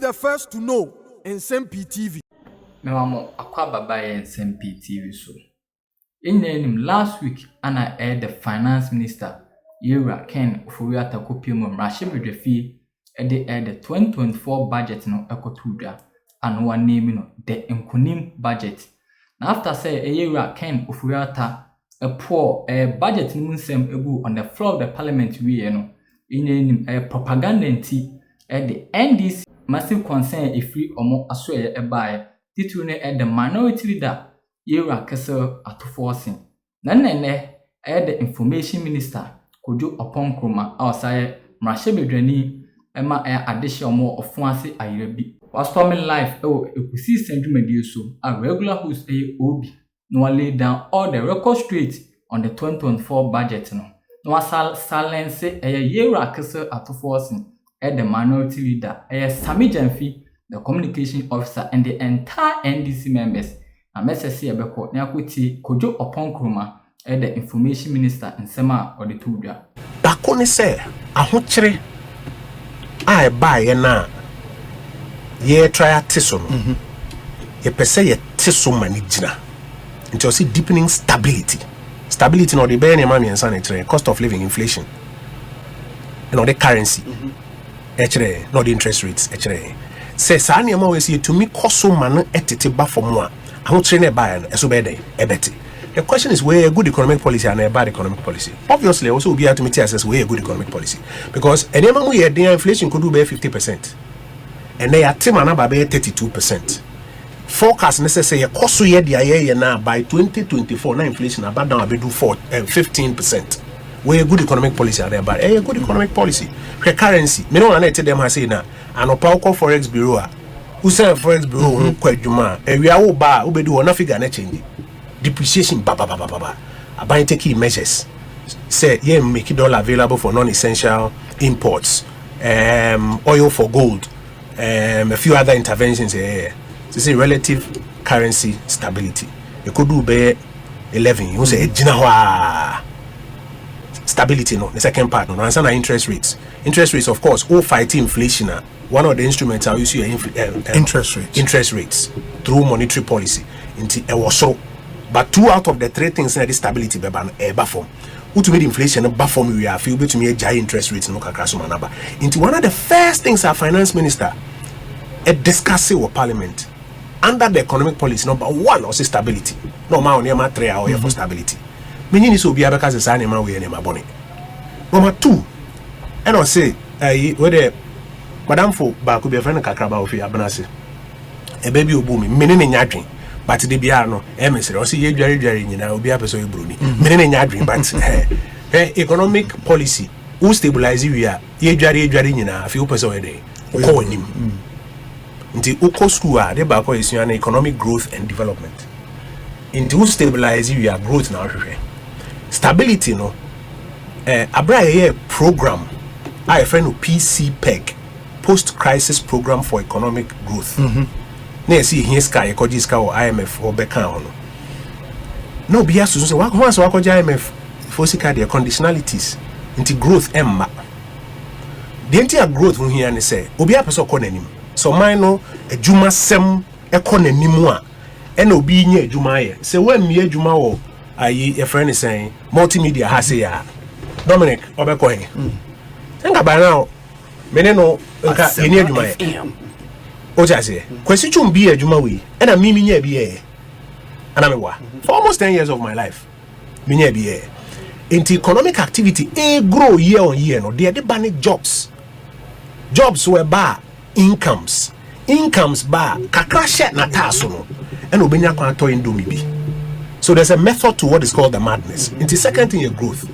the first to know Nsem-Pii TV. Mewamo akwa baba ye Nsem-Pii TV so. In last week, Anna aired the finance minister, Yura Ken Ofuriata Kopium, Rashim Redefi, the 2024 budget no ekotuda, and one name the Nkrumah budget. Now after say Yura Ken Ofuriata a poor budget Nsem Ebu on the floor of the parliament in a propaganda at the NDC massive concern if free or more asway a buy titune at the minority leader Yura Kessel at Forson. Nane the information minister Oppong Nkrumah outside Mrashebedreni Emma additional more of fancy Irabi. Was storming life a see sentiment so a regular host Obi no lay down all the record straight on the 2024 budget no silence a Yura Kessel at Forson the minority leader Sammy Gyamfi, the communication officer, and the entire NDC members. And Messasi Abeko Nyakuti Kojo Oppong Nkrumah the information minister Nsem-Pii or the Tuda. Bakoni say ahochere I buy na ye try atiso no. Ye pese ye tiso mani gina. Until see deepening stability. Stability no the be na mami ensa na cost of living inflation. You know the currency. Not the interest rates. Say, Sani always say to me, cost so man etete ba for moi. I won't train a buy and so bad a betty. The question is where a good economic policy and a bad economic policy. Obviously, also be able to meet assess where a good economic policy. Because any man we had the inflation could do by 50%. And they are 32%. Forecast necessary a cost so yet the year now by 2024 now inflation about down do 15%. Where a good economic policy are there, but a good economic policy. Currency. Me no na tell them ha say na Oppong forex bureau who sell forex bureau kwadwuma ewia wo ba wo bedu na figure na change depreciation ba about taking measures say yeah make dollar available for non-essential imports, oil for gold, a few other interventions here. So say relative currency stability you could do be 11 you say jina stability no the second part no answer na interest rates of course all fighting inflation one of the instruments are use interest rates through monetary policy into so but 2 out of the 3 things na the stability be ban form to make inflation ba form we are feel to me high interest rates no kakra so manaba into one of the first things our finance minister discuss with parliament under the economic policy number 1 was stability no ma on ma 3 or for stability meaning so be because the sign man we na boni. Number 2, and I say whether madam for ba could be a friend kakraba of abanase. A baby obumi menene nyadwen but the bia no emesere o say ye dware nyina obi apeso e broni menene nyadwen but economic policy who stabilize we are ye dware nyina afi opeso e dey ko wanim nti uko school a de ba ko esua na economic growth and development into who stabilize we are growth na hwehwe stability no abra program I friend PCPEG post crisis program for economic growth na see here sky economic or IMF or beka on no be aso so once wa IMF for sika the conditionalities into growth emma the entire growth from here and say obi apeso ko nanim so man no adwuma sem ekonanim a and obi nya adwuma ye say when me adwuma wo ayi a friend is saying multimedia has ya Dominic obeko he think about now meneno nka eni adwuma ye o ja say kwesi chum bi adwuma we and a mimi nya bi ye ana me wa for almost 10 years of my life me nya bi ye into economic activity grow year on year no they ban jobs were bar incomes bar kakra share na taso no and obenya kwan to indomie bi. So there's a method to what is called the madness. In the second thing, your growth.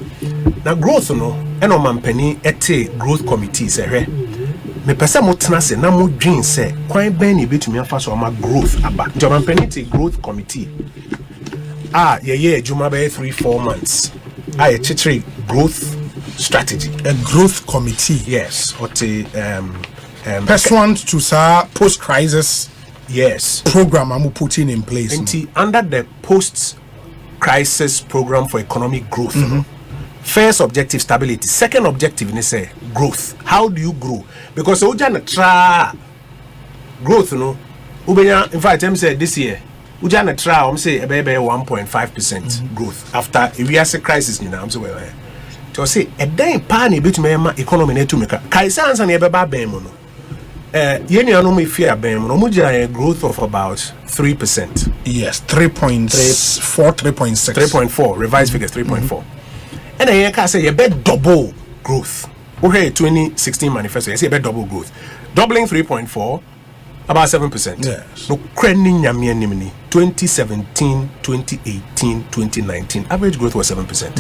Now growth, no, and on penny ete growth committee say, me pesa mo tena se na mo dream say, kwan ben ni betumi afa so ma growth aba. German penny te growth committee. Juma be 3-4 months. Chitre growth strategy. A growth committee. Yes, or the pursuant to sa post crisis. Yes, program I'm putting in place. Under the post-crisis program for economic growth, first objective stability, second objective is growth. How do you grow? Because ojana try growth no ubenya in fact I'm say this year uja na try I'm say ebe 1.5% growth after a year's crisis I'm say well to say a day pa na betumi ma economy na to make kai sansa na ebeba ben mu no yeni anu me fear ben mu no mu a growth of about 3%. Yes, 3.4, 3.6. 3.4 revised figures 3.4. And then you can say you bet double growth. Okay, 2016 manifesto, you say you bet double growth. Doubling 3.4, about 7%. Yes. No credit nyamie nimini. 2017, 2018, 2019, average growth was 7%.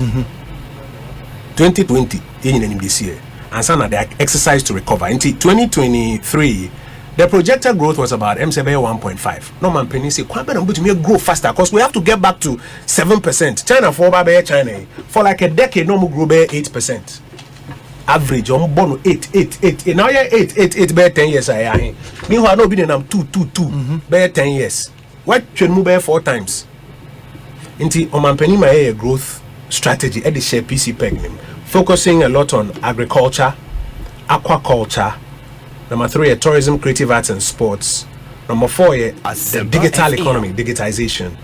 2020, this year. And some of the exercise to recover. Until 2023, the projected growth was about M7 1.5. No man penny say, "Quite better to grow faster because we have to get back to 7%. China for China for like a decade, no more grow by 8%. Average on bono 8. Now yeah 8 by 10 years. I meanwhile no be them 2 by 10 years. What should move by 4 times? Until on man penny my growth strategy at the share PC peg focusing a lot on agriculture, aquaculture. Number 3, tourism, creative arts and sports. Number 4, the digital economy, digitization.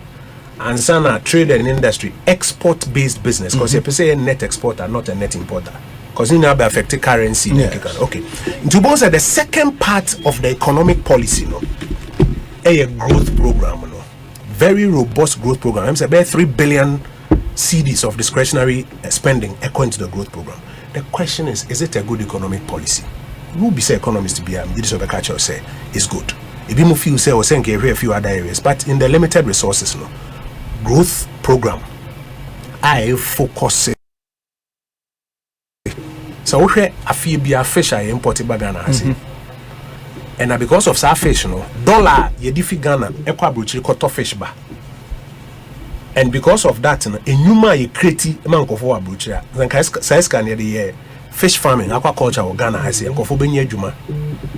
And sana trade and industry, export-based business. Because you say a net exporter, not a net importer. Because you have affected currency. Yes. Okay. To both the second part of the economic policy, a growth program, very robust growth program. I'm saying about 3 billion cedis of discretionary spending according to the growth program. The question is it a good economic policy? Who be say economists to be this of a culture say is good. If you feel say or say a few other areas, but in the limited resources, growth program, I focus. So we a fee be a fish I imported by Ghana, and because of that fish, dollar ye diffi Ghana equa bruchi koto fish ba. And because of that, a numa ye create man of our butcher. Then size can the fish farming, aquaculture or Ghana has a cofobenia juma.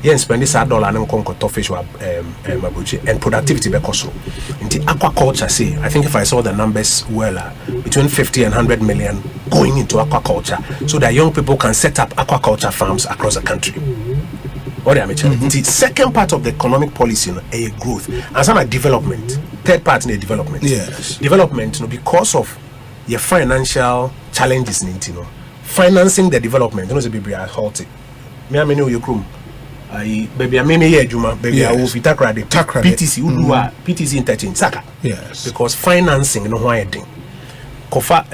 Yen spend this $1 and conquer fish and productivity because in the aquaculture say I think if I saw the numbers well between 50 and 100 million going into aquaculture so that young people can set up aquaculture farms across the country. What I mean, the second part of the economic policy a growth and some development. Third part in the development. Yes. Development because of your financial challenges financing the development, baby are halted. Me I know your room. Baby I mean here Juma, baby I will be takrade. PTC PTC interchange Saka. Yes. Because financing no why thing. Kofa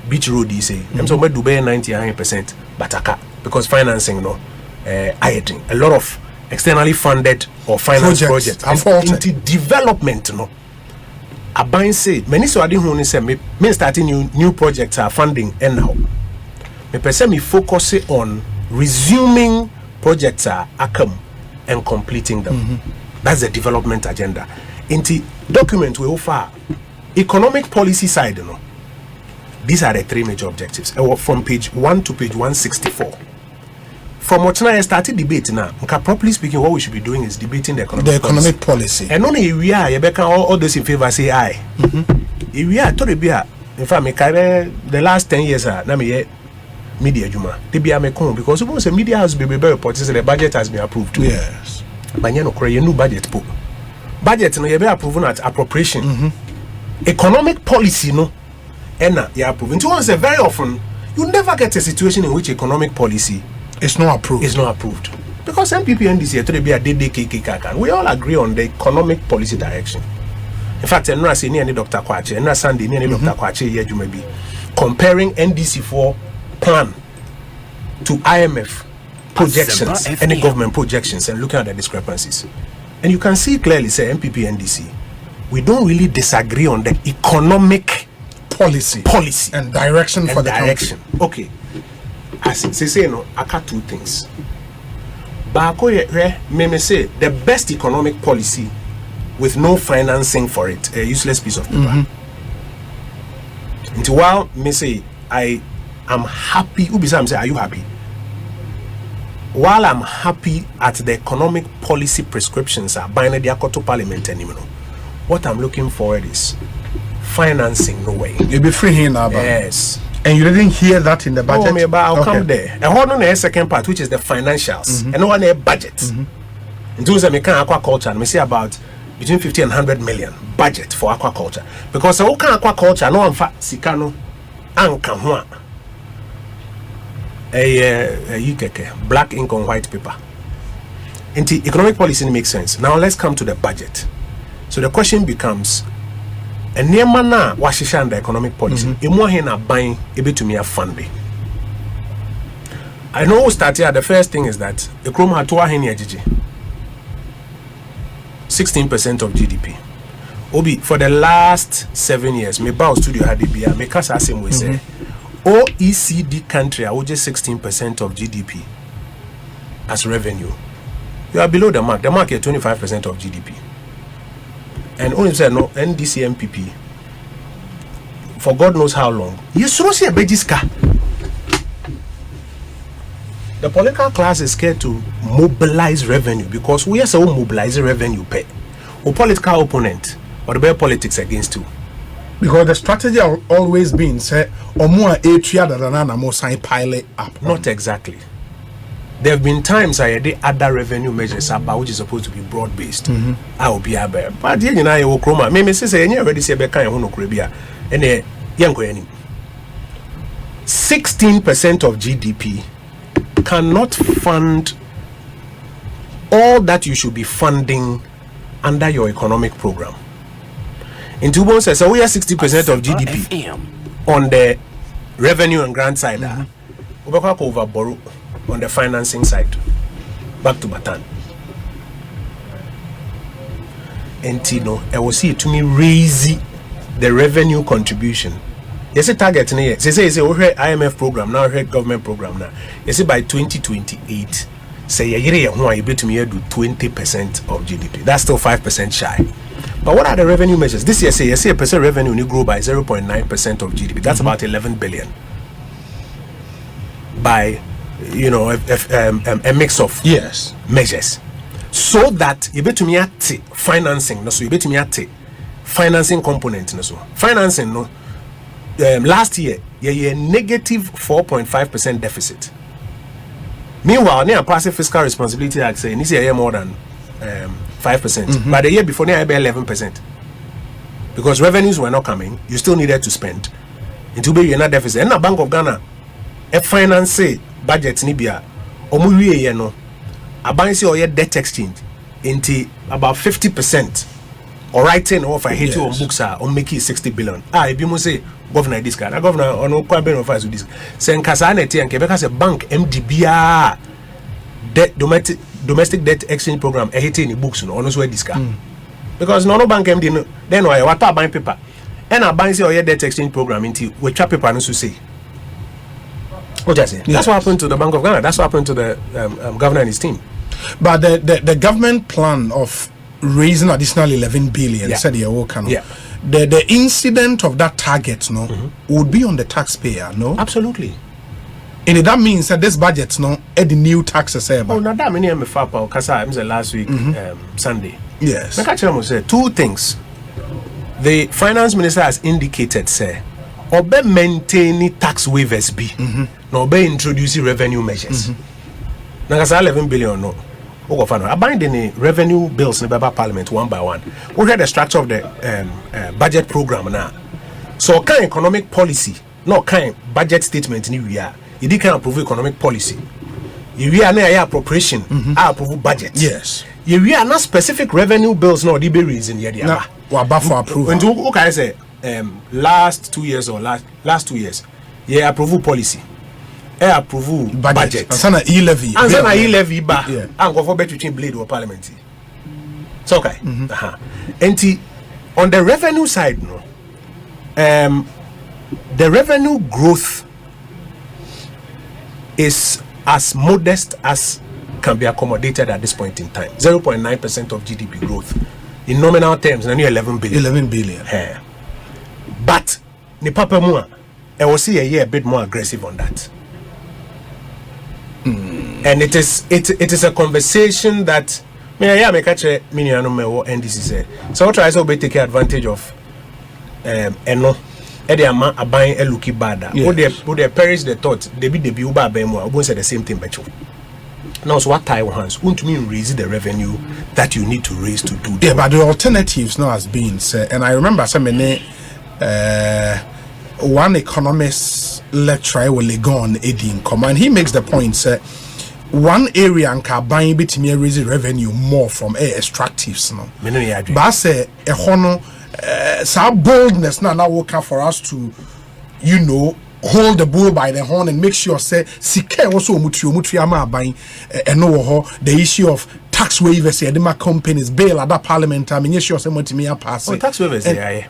beach road you say. I'm so we do 99% bataka because financing a lot of externally funded or finance projects into development a bind say many so I didn't say me starting new projects are funding and now me person me focus on resuming projects are come and completing them. That's the development agenda. Into document we offer economic policy side these are the 3 major objectives from page 1 to page 164. From what I started debate now, properly speaking, what we should be doing is debating the economic policy. And only we are, all those in favor say aye. If we are to the in fact, the last 10 years, media Juma, because once the media has been reported, the budget has been approved. Yes. But you create a new budget. Budget no be approved at appropriation. Economic policy and you approve. Once very often you never get a situation in which economic policy it's not approved. It's not approved. Because MPP and this year to be a DDKK, we all agree on the economic policy direction. In fact, I'm not saying any Dr. Kwache, I'm not saying any Dr. Kwache here you may be comparing NDC4 plan to IMF projections, any government projections, and looking at the discrepancies. And you can see clearly, say MPP and NDC, we don't really disagree on the economic policy and direction for the direction. Country. Okay. As they say, I got 2 things. Me say the best economic policy with no financing for it, a useless piece of paper. Until while me say I am happy. Ubisam say, are you happy? While I'm happy at the economic policy prescriptions are binding the to parliament anymore. What I'm looking forward is financing. No way. You'll be free here now. Yes. And you didn't hear that in the budget? But I'll come there. And hold on a second part, which is the financials. And one a budget. In terms of aquaculture, we see about between 50 and 100 million budget for aquaculture. Because the aquaculture, no one sikano anka hua black ink on white paper. And the economic policy makes sense. Now let's come to the budget. So the question becomes, a near mana washisha and the economic policy, hena buying to me a funding. I know start here. The first thing is that Nkrumah to henia GG 16% of GDP. Obi for the last 7 years, me bow studio had bia me kasa same we say OECD country are just 16% of GDP as revenue. You are below the mark. The mark is 25% of GDP. And only said no Nsem-Pii for God knows how long. You should see a bejiska. The political class is scared to mobilize revenue because we are so mobilizing revenue pay. Or political opponent or the politics against you. Because the strategy has always been say or more atria than more sign pilot up. Not exactly. There have been times I did other revenue measures about which is supposed to be broad based. I will be a bear. But you know, Nkrumah. Maybe say any already say Beka and Honokribia and a young 16% of GDP cannot fund all that you should be funding under your economic program. In two months, so we are 60% of GDP on the revenue and grant side. We over borrow on the financing side. Back to Batan. And Tino, I will see it to me raise the revenue contribution. You see target here. Say IMF program now, government program now. You see by 2028, say you able to do 20% of GDP. That's still 5% shy. But what are the revenue measures? This year, say you see a percent revenue you grow by 0.9% of GDP. That's about 11 billion. By a mix of measures, so that you bet to me at financing. No, so you bet to me at financing component. No, so financing no. Last year, you negative 4.5% deficit. Meanwhile, near passive fiscal responsibility act say this year more than 5%. But the year before, near 11%. Because revenues were not coming, you still needed to spend. Into be in a deficit. And the Bank of Ghana, a finance budget nibia, omuye no, a bank or debt exchange into about 50%. Or writing off I hate you on books on making 60 billion. I be must say governor this guy. Governor on quite of us with this. Saying Kasaneti and Quebec has a bank MDBR debt domestic debt exchange program I hate in the books no honest way this guy. Because no bank MD then why what buying paper. And I buy say or debt exchange program into which paper and so say. What I say? That's what happened to the Bank of Ghana. That's what happened to the governor and his team. But the government plan of raising additional 11 billion said the incident of that target would be on the taxpayer. Absolutely. And that means that this budget add the new taxes. Now that many am fapa kasa I'm last week Sunday. Yes. Say two things. The finance minister has indicated say obe maintain tax waivers be no obe introducing revenue measures. Now kasa 11 billion no. I bind the revenue bills in the Parliament one by one. We heard the structure of the budget program now. So, kind economic policy, not kind budget statement in the you did kind approve economic policy. You are near appropriation, I approve budget. Yes. You are not specific revenue bills, no, the reason yet. We're for approval. When you I say last 2 years or last 2 years, yeah, approve policy. Approve budget. Ansana e-levy. Ansana e-levy ba. And go for between blade or parliament. It's okay. And on the revenue side, the revenue growth is as modest as can be accommodated at this point in time. 0.9% of GDP growth. In nominal terms, nearly 11 billion. 11 billion. But ni papa mua, I will see a year a bit more aggressive on that. And it is a conversation that me catch a miniano me and this is so what tries to take advantage of eno ama aban eluki bada would they perish the thought they be uba bemo won't say the same thing becho Now, so what time hands won't mean raise the revenue that you need to raise to do. Yeah, but the alternatives now has been said, and I remember some one economist lecturer will go on Edin come, and he makes the point say one area and can buy bit me raise revenue more from extractives no. But say a hono some boldness now working for us to hold the bull by the horn and make sure say sika also mutu ama buying the issue of tax waivers the companies bail at that parliament. I mean, sure say what me pass. Oh, tax waivers, yeah.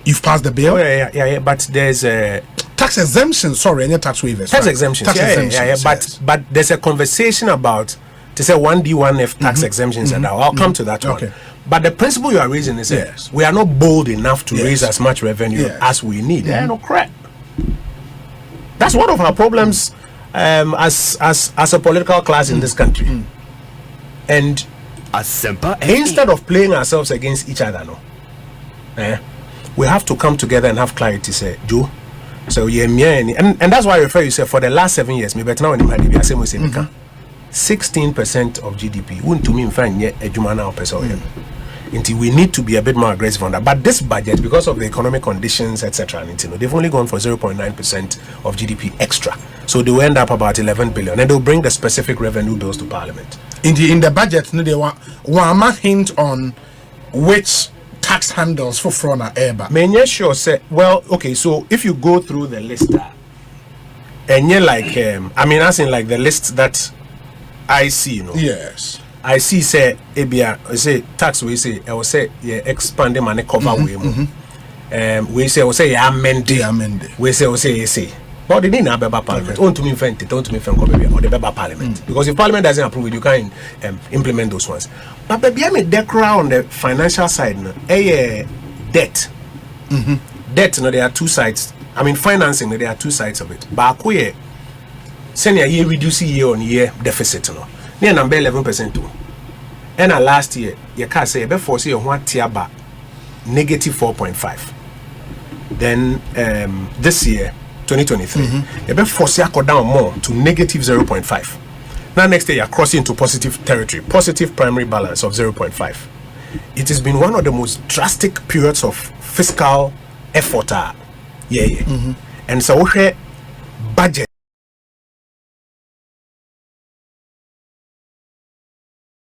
You've passed the bill. Oh, yeah. But there's a tax exemption. Sorry, any tax waivers. Tax exemptions. Yeah. But there's a conversation about to say 1D, 1F tax exemptions, and I'll come to that one. But the principle you are raising is we are not bold enough to raise as much revenue as we need. No crap. That's one of our problems as a political class in this country. And instead of playing ourselves against each other, we have to come together and have clarity. Say, Joe, so and that's why I refer you say for the last 7 years, maybe now 16% of GDP. Wouldn't to me find yet a Jumana person. Until we need to be a bit more aggressive on that. But this budget, because of the economic conditions, etc., they've only gone for 0.9% of GDP extra. So they will end up about 11 billion, and they'll bring the specific revenue bills to Parliament. In the budget, they want one hint on which tax handles for front or air. May sure say well, okay. So if you go through the list, and you're like, as in like the list that I see, Yes. I see say ebia say tax we say I will say expand money cover we we say amend we say but they need a parliament on to me friend don't to me friend or the parliament because if parliament doesn't approve it you can implement those ones. But baby I mean decra on the financial side debt there are two sides. I mean financing there are two sides of it. But we send year reduce year on year deficit near number 11% too. And last year, you can't say before say one tier back negative 4.5. Then this year, 2023, you before say go down more to negative 0.5. Now next year you're crossing into positive territory, positive primary balance of 0.5. It has been one of the most drastic periods of fiscal effort. And so budget